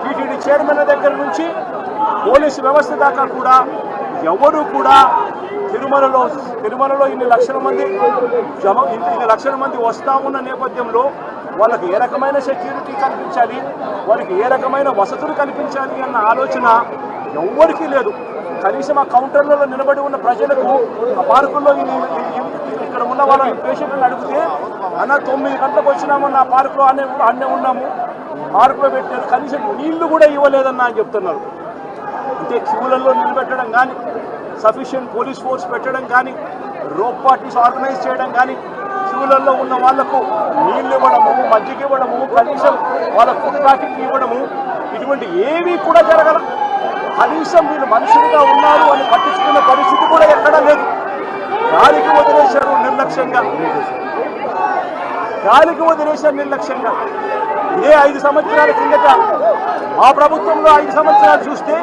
TTD chairman దగ్గర నుంచి police వ్యవస్థ దాకా కూడా ఎవరు కూడా తిరుమలలో ఇన్ని లక్షల మంది వస్తా ఉన్న నేపథ్యంలో వాళ్ళకి ఏ రకమైన సెక్యూరిటీ కల్పించాలి, వాళ్ళకి ఏ రకమైన వసతులు కల్పించాలి అన్న ఆలోచన ఎవ్వరికీ లేదు. కనీసం ఆ కౌంటర్లలో నిలబడి ఉన్న ప్రజలకు ఆ పార్కుల్లో ఇక్కడ ఉన్న వాళ్ళ పేషెంట్లను అడిగితే అన్న 9 గంటలకు వచ్చినామన్న ఆ పార్కులో అన్నే ఉన్నాము, పార్కులో పెట్టారు, కనీసం నీళ్లు కూడా ఇవ్వలేదన్న అని చెప్తున్నారు. అంటే క్యూలలో నిలబెట్టడం కానీ, సఫిషియెంట్ పోలీస్ ఫోర్స్ పెట్టడం కానీ, రోప్ పార్టీస్ ఆర్గనైజ్ చేయడం కానీ, క్యూలలో ఉన్న వాళ్లకు నీళ్లు ఇవ్వడము, మజ్జిగ ఇవ్వడము, కనీసం వాళ్ళ ఫుడ్ ప్యాకెట్ ఇవ్వడము, ఇటువంటి ఏమీ కూడా జరగదు. కనీసం వీళ్ళు మనుషులుగా ఉన్నారు అని పట్టించుకునే పరిస్థితి కూడా ఎక్కడా లేదు. గాలికి వదిలేశారు నిర్లక్ష్యంగా. ఇదే 5 సంవత్సరాల కిందట మా ప్రభుత్వంలో 5 సంవత్సరాలు చూస్తే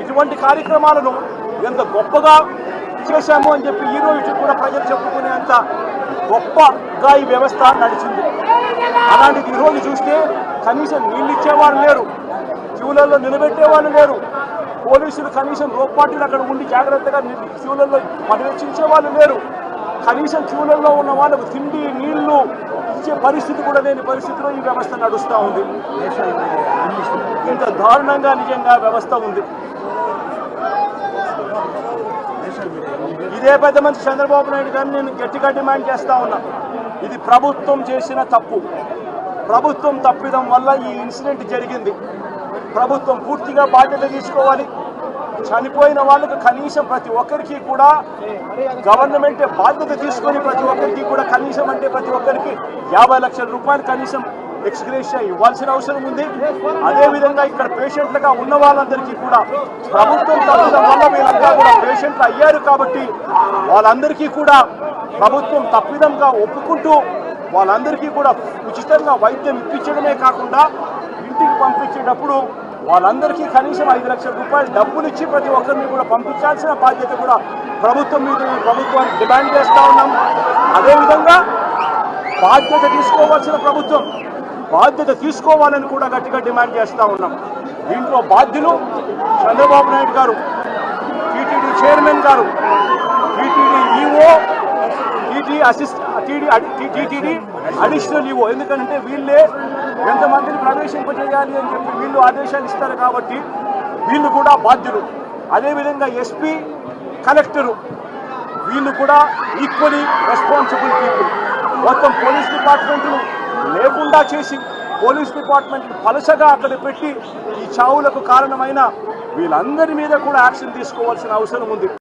ఇటువంటి కార్యక్రమాలను ఎంత గొప్పగా చేశాము అని చెప్పి ఈ రోజు కూడా ప్రజలు చెప్పుకునేంత గొప్పగా ఈ వ్యవస్థ నడిచింది. అలాంటిది ఈరోజు చూస్తే కనీసం నీళ్ళు ఇచ్చేవాళ్ళు లేరు, క్యూలలో నిలబెట్టేవాళ్ళు లేరు, పోలీసులు కనీసం రోప్ పార్టీలు అక్కడ ఉండి జాగ్రత్తగా క్యూలలో పర్యవేక్షించే వాళ్ళు లేరు, కనీసం క్యూలలో ఉన్న వాళ్ళకు తిండి నీళ్లు ఇచ్చే పరిస్థితి కూడా లేని పరిస్థితిలో ఈ వ్యవస్థ నడుస్తూ ఉంది. ఇంత దారుణంగా నిజంగా వ్యవస్థ ఉంది. ఇదే పెద్ద మంచి చంద్రబాబు నాయుడు గారిని నేను గట్టిగా డిమాండ్ చేస్తా ఉన్నా. ఇది ప్రభుత్వం చేసిన తప్పు, ప్రభుత్వం తప్పిదం వల్ల ఈ ఇన్సిడెంట్ జరిగింది. ప్రభుత్వం పూర్తిగా బాధ్యత తీసుకోవాలి. చనిపోయిన వాళ్ళకు కనీసం ప్రతి ఒక్కరికి కూడా గవర్నమెంటే బాధ్యత తీసుకొని ప్రతి ఒక్కరికి కూడా కనీసం అంటే ప్రతి ఒక్కరికి 50 లక్షల రూపాయలు కనీసం ఎక్స్గ్రేషియా ఇవ్వాల్సిన అవసరం ఉంది. అదేవిధంగా ఇక్కడ పేషెంట్లుగా ఉన్న వాళ్ళందరికీ కూడా ప్రభుత్వం తప్పిదం వల్ల వీళ్ళంతా కూడా పేషెంట్లు అయ్యారు కాబట్టి వాళ్ళందరికీ కూడా ప్రభుత్వం తప్పిదంగా ఒప్పుకుంటూ వాళ్ళందరికీ కూడా ఉచితంగా వైద్యం ఇప్పించడమే కాకుండా ఇంటికి పంపించేటప్పుడు వాళ్ళందరికీ కనీసం 5 లక్షల రూపాయలు డబ్బులు ఇచ్చి ప్రతి ఒక్కరిని కూడా పంపించాల్సిన బాధ్యత కూడా ప్రభుత్వం మీద ప్రభుత్వాన్ని డిమాండ్ చేస్తూ ఉన్నాం. అదేవిధంగా బాధ్యత తీసుకోవాల్సిన ప్రభుత్వం బాధ్యత తీసుకోవాలని కూడా గట్టిగా డిమాండ్ చేస్తూ ఉన్నాం. దీంట్లో బాధ్యులు చంద్రబాబు నాయుడు గారు, టీటీడీ చైర్మన్ గారు, TTD EO, TTD additional EO. ఎందుకంటే వీళ్ళే ఎంతమందిని ప్రవేశింపజేయాలి అని చెప్పి వీళ్ళు ఆదేశాలు ఇస్తారు కాబట్టి వీళ్ళు కూడా బాధ్యులు. అదేవిధంగా ఎస్పీ, కలెక్టరు వీళ్ళు కూడా ఈక్వలీ రెస్పాన్సిబుల్ పీపుల్. మొత్తం పోలీస్ డిపార్ట్మెంట్ను లేకుండా చేసి పోలీస్ డిపార్ట్మెంట్ పలసగా అక్కడ పెట్టి ఈ చావులకు కారణమైన వీళ్ళందరి మీద కూడా యాక్షన్ తీసుకోవాల్సిన అవసరం ఉంది.